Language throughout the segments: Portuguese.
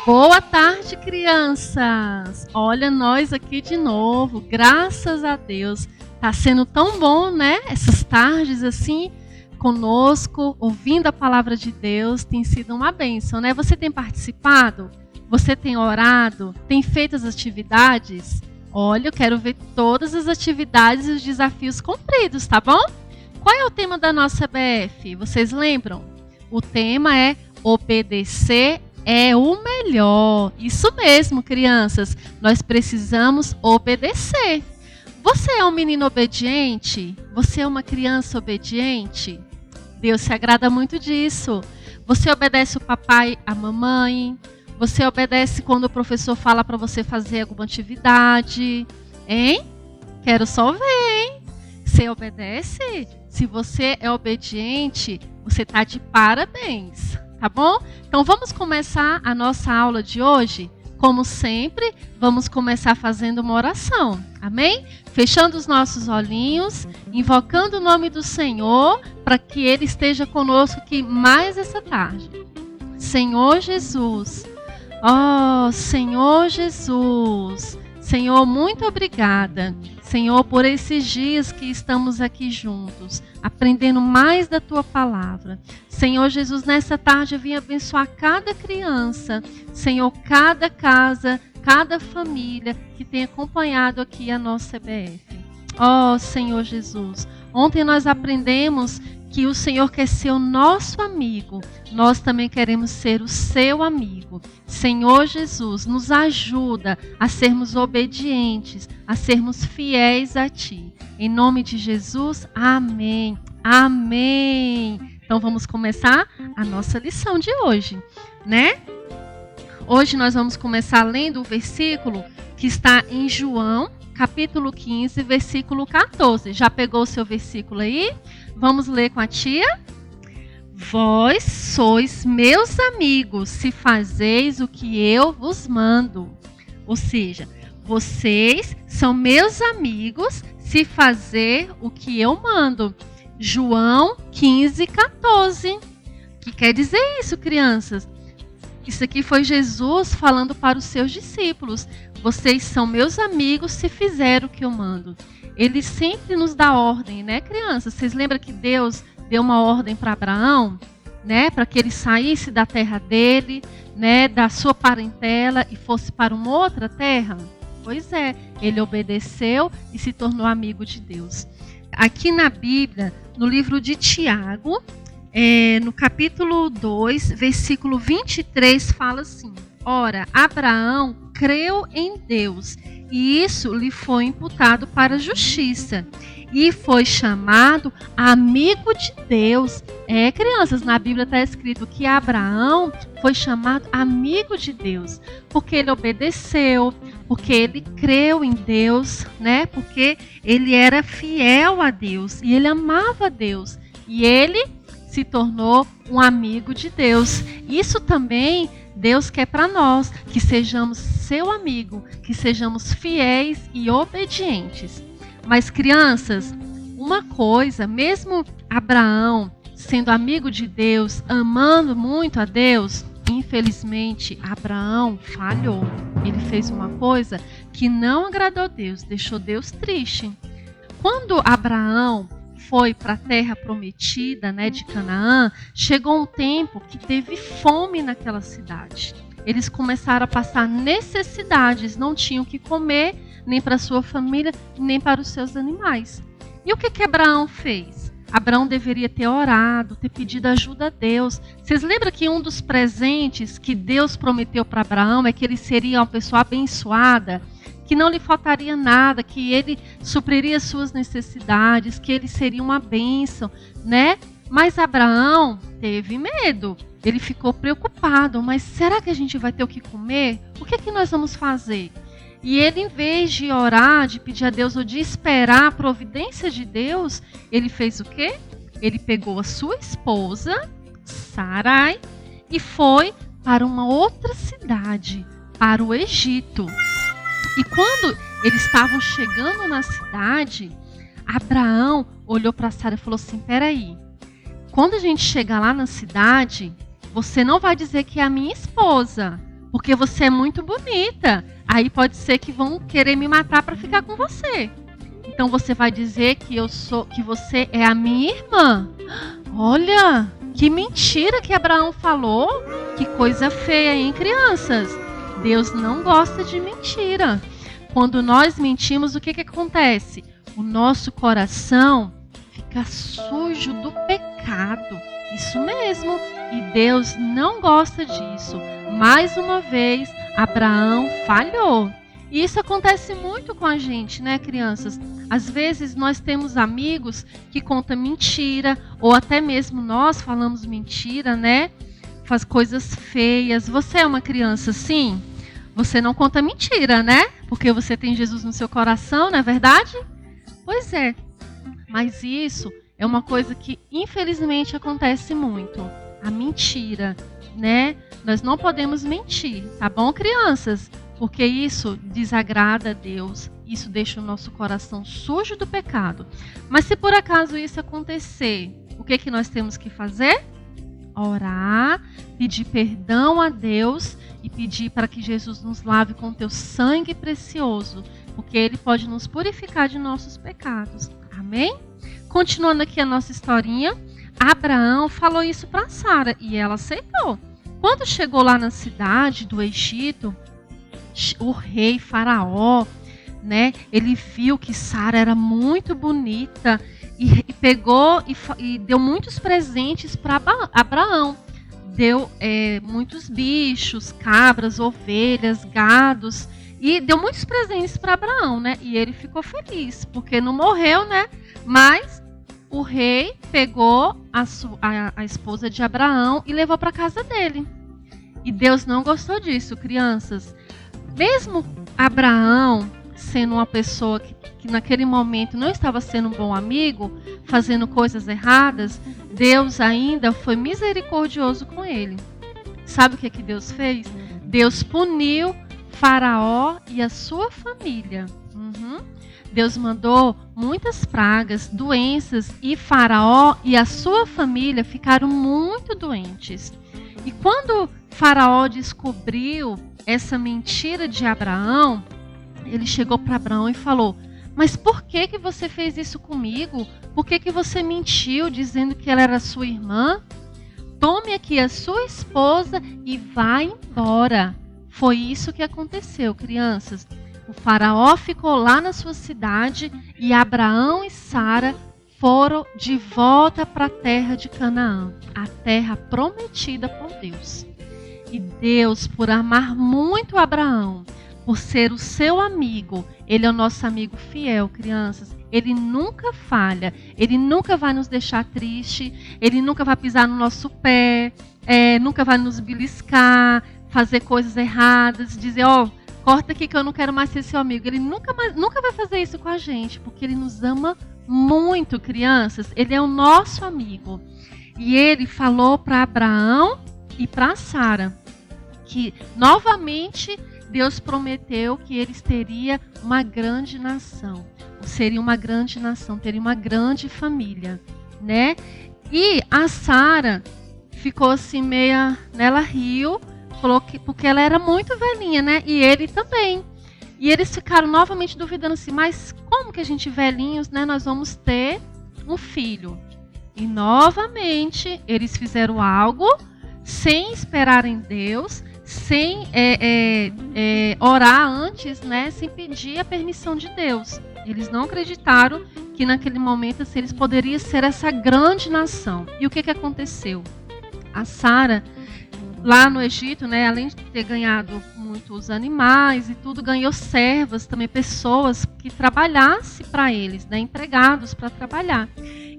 Boa tarde, crianças! Olha, nós aqui de novo, graças a Deus. Tá sendo tão bom, né? Essas tardes assim, conosco, ouvindo a palavra de Deus, tem sido uma bênção, né? Você tem participado? Você tem orado? Tem feito as atividades? Olha, eu quero ver todas as atividades e os desafios cumpridos, tá bom? Qual é o tema da nossa BF? Vocês lembram? O tema é obedecer é o melhor. Isso mesmo, crianças. Nós precisamos obedecer. Você é um menino obediente? Você é uma criança obediente? Deus se agrada muito disso. Você obedece o papai, a mamãe? Você obedece quando o professor fala para você fazer alguma atividade? Hein? Quero só ver, hein? Você obedece? Se você é obediente, você está de parabéns. Tá bom? Então vamos começar a nossa aula de hoje. Como sempre, vamos começar fazendo uma oração. Amém? Fechando os nossos olhinhos, invocando o nome do Senhor para que Ele esteja conosco aqui mais essa tarde. Senhor Jesus, ó Senhor Jesus, Senhor, muito obrigada, Senhor, por esses dias que estamos aqui juntos, aprendendo mais da Tua palavra. Senhor Jesus, nessa tarde eu vim abençoar cada criança, Senhor, cada casa, cada família que tem acompanhado aqui a nossa EBF. Ó Senhor Jesus, ontem nós aprendemos que o Senhor quer ser o nosso amigo, nós também queremos ser o seu amigo. Senhor Jesus, nos ajuda a sermos obedientes, a sermos fiéis a Ti. Em nome de Jesus, amém. Amém. Então vamos começar a nossa lição de hoje, né? Hoje nós vamos começar lendo o versículo que está em João, capítulo 15, versículo 14. Já pegou o seu versículo aí? Vamos ler com a tia? Vós sois meus amigos, se fazeis o que eu vos mando. Ou seja, vocês são meus amigos se fazer o que eu mando. João 15, 14. O que quer dizer isso, crianças? Isso aqui foi Jesus falando para os seus discípulos. Vocês são meus amigos se fizeram o que eu mando. Ele sempre nos dá ordem, né, crianças? Vocês lembram que Deus deu uma ordem para Abraão, né, para que ele saísse da terra dele, né, da sua parentela e fosse para uma outra terra? Pois é, ele obedeceu e se tornou amigo de Deus. Aqui na Bíblia, no livro de Tiago, no capítulo 2, versículo 23, fala assim: Ora, Abraão creu em Deus, e isso lhe foi imputado para a justiça, e foi chamado amigo de Deus. Crianças, na Bíblia está escrito que Abraão foi chamado amigo de Deus, porque ele obedeceu, porque ele creu em Deus, né? Porque ele era fiel a Deus, e ele amava a Deus, e ele se tornou um amigo de Deus. Isso também Deus quer para nós, que sejamos seu amigo, que sejamos fiéis e obedientes. Mas crianças, uma coisa, mesmo Abraão sendo amigo de Deus, amando muito a Deus, infelizmente Abraão falhou. Ele fez uma coisa que não agradou a Deus, deixou Deus triste. Quando Abraão foi para a terra prometida, né, de Canaã, chegou um tempo que teve fome naquela cidade. Eles começaram a passar necessidades, não tinham o que comer, nem para sua família, nem para os seus animais. E o que Abraão fez? Abraão deveria ter orado, ter pedido ajuda a Deus. Vocês lembram que um dos presentes que Deus prometeu para Abraão é que ele seria uma pessoa abençoada, que não lhe faltaria nada, que ele supriria suas necessidades, que ele seria uma bênção, né? Mas Abraão teve medo, ele ficou preocupado, mas será que a gente vai ter o que comer? O que nós vamos fazer? E ele, em vez de orar, de pedir a Deus ou de esperar a providência de Deus, ele fez o quê? Ele pegou a sua esposa, Sarai, e foi para uma outra cidade, para o Egito. E quando eles estavam chegando na cidade, Abraão olhou para Sara e falou assim: peraí, quando a gente chegar lá na cidade, você não vai dizer que é a minha esposa, porque você é muito bonita. Aí pode ser que vão querer me matar para ficar com você. Então você vai dizer que você é a minha irmã. Olha, que mentira que Abraão falou. Que coisa feia, hein, crianças? Deus não gosta de mentira. Quando nós mentimos, o que acontece? O nosso coração fica sujo do pecado. Isso mesmo. E Deus não gosta disso. Mais uma vez, Abraão falhou. E isso acontece muito com a gente, né, crianças? Às vezes nós temos amigos que contam mentira, ou até mesmo nós falamos mentira, né? Faz coisas feias. Você é uma criança assim? Você não conta mentira, né? Porque você tem Jesus no seu coração, não é verdade? Pois é. Mas isso é uma coisa que infelizmente acontece muito. A mentira, né? Nós não podemos mentir, tá bom, crianças? Porque isso desagrada a Deus, isso deixa o nosso coração sujo do pecado. Mas se por acaso isso acontecer, o que nós temos que fazer? Orar, pedir perdão a Deus e pedir para que Jesus nos lave com teu sangue precioso, porque Ele pode nos purificar de nossos pecados. Amém? Continuando aqui a nossa historinha, Abraão falou isso para Sara e ela aceitou. Quando chegou lá na cidade do Egito, o rei Faraó, né, ele viu que Sara era muito bonita e pegou e deu muitos presentes para Abraão. Deu muitos bichos, cabras, ovelhas, gados, e deu muitos presentes para Abraão, né? E ele ficou feliz, porque não morreu, né? Mas o rei pegou a esposa de Abraão e levou para casa dele. E Deus não gostou disso, crianças. Mesmo Abraão sendo uma pessoa que naquele momento não estava sendo um bom amigo, fazendo coisas erradas, Deus ainda foi misericordioso com ele. Sabe o que Deus fez? Deus puniu Faraó e a sua família. Deus mandou muitas pragas, doenças, e Faraó e a sua família ficaram muito doentes. E quando Faraó descobriu essa mentira de Abraão, ele chegou para Abraão e falou: mas por que você fez isso comigo? Por que você mentiu dizendo que ela era sua irmã? Tome aqui a sua esposa e vá embora. Foi isso que aconteceu, crianças. O faraó ficou lá na sua cidade e Abraão e Sara foram de volta para a terra de Canaã, a terra prometida por Deus. E Deus, por amar muito Abraão, por ser o seu amigo, Ele é o nosso amigo fiel, crianças. Ele nunca falha, Ele nunca vai nos deixar triste, Ele nunca vai pisar no nosso pé, nunca vai nos beliscar, fazer coisas erradas, dizer, corta aqui que eu não quero mais ser seu amigo. Ele nunca vai fazer isso com a gente, porque Ele nos ama muito, crianças. Ele é o nosso amigo. E Ele falou para Abraão e para Sara que novamente Deus prometeu que eles teriam uma grande nação. Seria uma grande nação, teria uma grande família, né? E a Sara ficou assim meia, ela riu, falou que porque ela era muito velhinha, né? E ele também. E eles ficaram novamente duvidando assim, mas como que a gente velhinhos, né? Nós vamos ter um filho. E novamente eles fizeram algo sem esperar em Deus, sem orar antes, né? Sem pedir a permissão de Deus. Eles não acreditaram que naquele momento assim, eles poderiam ser essa grande nação. E o que aconteceu? A Sara, lá no Egito, né, além de ter ganhado muitos animais e tudo, ganhou servas, também pessoas que trabalhassem para eles, né, empregados para trabalhar.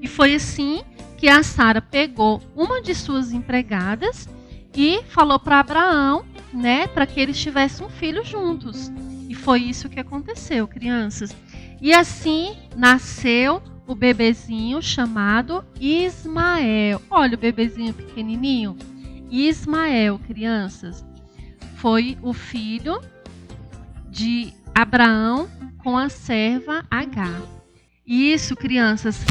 E foi assim que a Sara pegou uma de suas empregadas e falou para Abraão, né, para que eles tivessem um filho juntos. E foi isso que aconteceu, crianças. E assim nasceu o bebezinho chamado Ismael. Olha o bebezinho pequenininho. Ismael, crianças, foi o filho de Abraão com a serva Agar. E isso, crianças,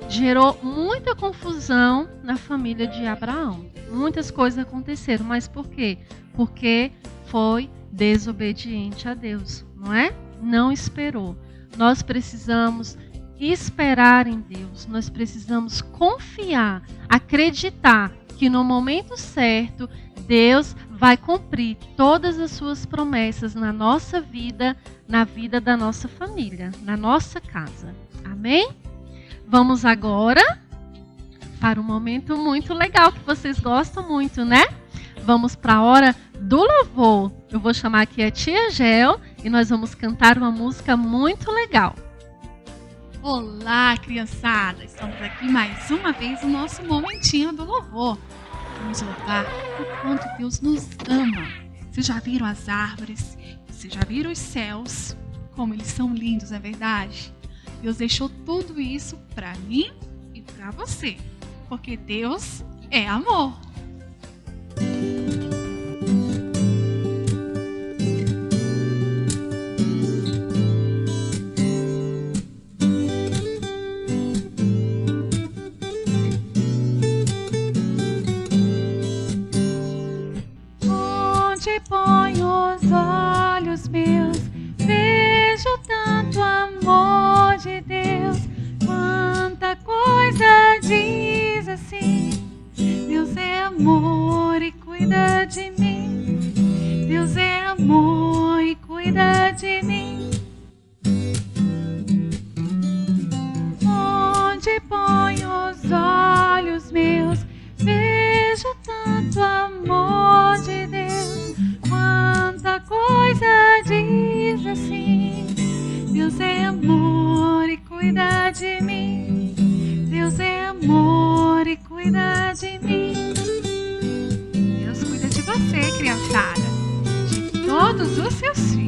gerou muita confusão na família de Abraão. Muitas coisas aconteceram, mas por quê? Porque foi desobediente a Deus, não é? Não esperou. Nós precisamos esperar em Deus, nós precisamos confiar, acreditar que no momento certo Deus vai cumprir todas as suas promessas na nossa vida, na vida da nossa família, na nossa casa. Amém? Vamos agora para um momento muito legal que vocês gostam muito, né? Vamos para a hora do louvor. Eu vou chamar aqui a tia Gel e nós vamos cantar uma música muito legal. Olá, criançada! Estamos aqui mais uma vez no nosso momentinho do louvor. Vamos louvar o quanto Deus nos ama. Vocês já viram as árvores? Vocês já viram os céus? Como eles são lindos, não é verdade? Deus deixou tudo isso para mim e para você. Porque Deus é amor. Onde ponho os olhos meus, vejo tanto amor de Deus. Quanta coisa diz assim: Deus é amor e cuida de mim. Deus é amor e cuida de mim. Onde ponho os olhos meus, vejo tanto amor de Deus. Quanta coisa diz assim: Deus é amor e cuida de mim. Deus é amor e cuida de mim. Deus cuida de você, criançada, de todos os seus filhos.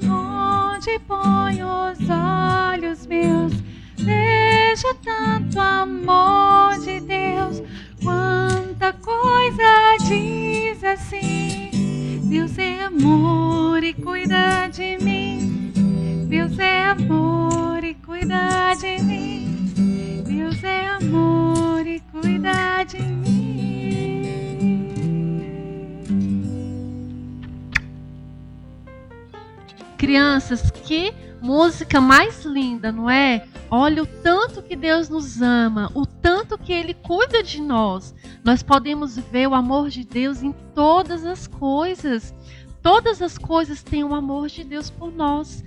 Onde ponho os olhos meus, vejo tanto amor de Deus. Quanta coisa diz assim: Deus é amor e cuida de mim. Deus é amor e cuida de mim. Deus é amor e cuida de mim. Crianças, que música mais linda, não é? Olha o tanto que Deus nos ama, o tanto que Ele cuida de nós. Nós podemos ver o amor de Deus em todas as coisas. Todas as coisas têm o amor de Deus por nós.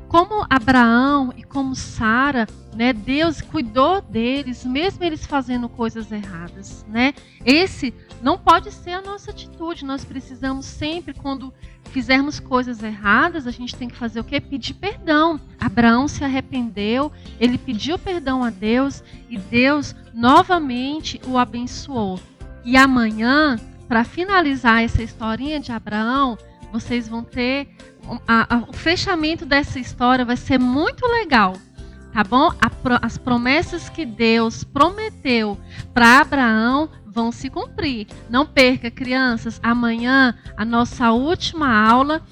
Como Abraão e como Sara, né, Deus cuidou deles, mesmo eles fazendo coisas erradas, né? Esse não pode ser a nossa atitude. Nós precisamos sempre, quando fizermos coisas erradas, a gente tem que fazer o quê? Pedir perdão. Abraão se arrependeu, ele pediu perdão a Deus e Deus novamente o abençoou. E amanhã, para finalizar essa historinha de Abraão, vocês vão ter o fechamento dessa história, vai ser muito legal, tá bom? As promessas que Deus prometeu para Abraão vão se cumprir. Não perca, crianças, amanhã a nossa última aula,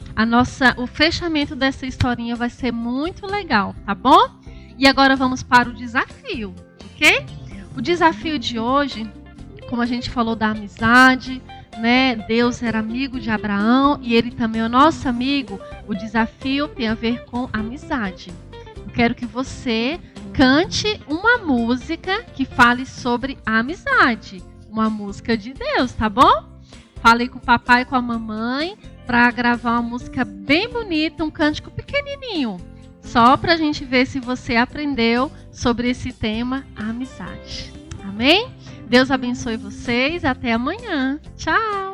o fechamento dessa historinha vai ser muito legal, tá bom? E agora vamos para o desafio, ok? O desafio de hoje, como a gente falou da amizade, né? Deus era amigo de Abraão e ele também é o nosso amigo. O desafio tem a ver com amizade. Eu quero que você cante uma música que fale sobre amizade. Uma música de Deus, tá bom? Falei com o papai e com a mamãe para gravar uma música bem bonita, um cântico pequenininho. Só para a gente ver se você aprendeu sobre esse tema, a amizade. Amém? Deus abençoe vocês. Até amanhã. Tchau!